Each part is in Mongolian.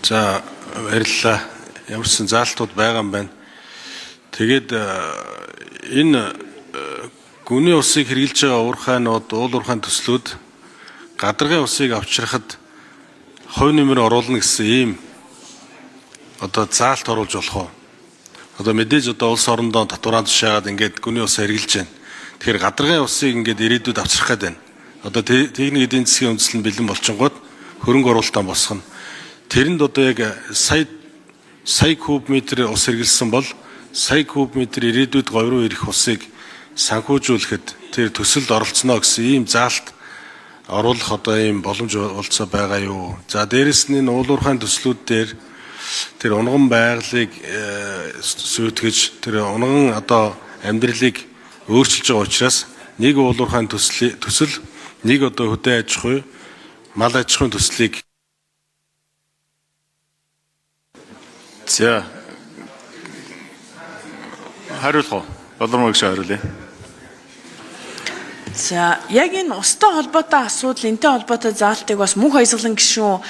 За баярлалаа. Ямар ч заалтууд байгаа юм байна. Тэгээд энэ гүний усыг хэрэгжилж байгаа уурхайнууд, уул уурхайн төслүүд гадаргын усыг авчрахад хувь нэмэр оруулна гэсэн ийм заалт оруулж болох уу? Мэдээж улс орондоо татвараа тушаагаад ингээд гүний ус хэрэгжилж байна. Тэгэхээр гадаргын усыг ингээд ирээдүйд авчрах гээд байна. Техник эдийн засгийн үндэслэл бэлэн болчингууд хөрөнгө оруулалтаа босгоно. Тэрэнд яг сая куб метр ус хэрэгэлсэн бол сая куб метр ирээдүйд говь руу ирэх усыг санхүүжүүлэхэд тэр төсөлд оролцоно гэсэн ийм заалт оруулах ийм боломж олцоо байгаа юу? За дээрэс нь уул уурхайн төслүүд дээр тэр унган байгалыг сүйтгэж тэр унган амьдралыг өөрчилж байгаа учраас нэг уул уурхайн төсөл нэг хөдөө аж ахуй, мал аж ахуйн төслийг За хариулах уу? Болормог шиг хариулъя. За яг энэ устай холбоотой асуудал, энтэй холбоотой заалтыг бас мөнх баясгалан гишүүн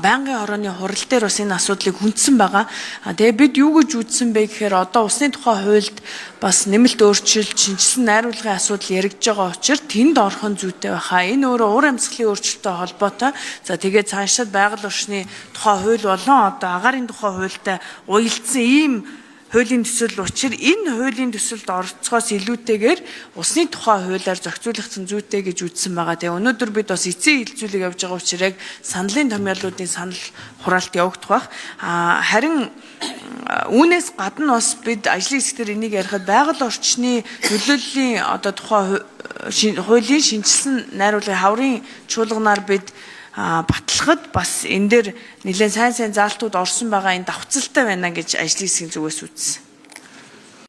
байнгын хорооны хурал дээр бас энэ асуудлыг хүндсэн байгаа. Тэгээ бид юу гэж үзсэн бэ гэхээр усны тухай хуульд бас нэмэлт өөрчлөлт, шинжилсэн найруулгын асуудал яригдж байгаа учраас тэнд орхон зүйтэй байхаа. Энэ өөрөө уур амьсгалын өөрчлөлттэй холбоотой. За тэгээд цаашид байгаль орчны тухай хууль болон агаарын тухай хуультай уялдсан ийм хуулийн төсөл учир энэ хуулийн төсөлд оролцохоос илүүтэйгээр усны тухай хуулиар зохицуулагдсан зүйтэй гэж үзсэн байгаа. Тэгээ өнөөдөр бид бас эцсийн хилцүүлэг явж байгаа учраас яг саналын томьёолуудын санал хураалт явагдах байх. Харин үүнээс гадна бас бид ажлын хэсгээр энийг ярихад байгаль орчны нөлөөллийн тухай хуулийн шинжилсэн найруулгын хаврын чуулганаар бид батлахад бас энэ дээр нэлээд сайн заалтууд орсон байгаа энэ давхцалтай байна гэж ажлын хэсгийн зүгээс үзсэн.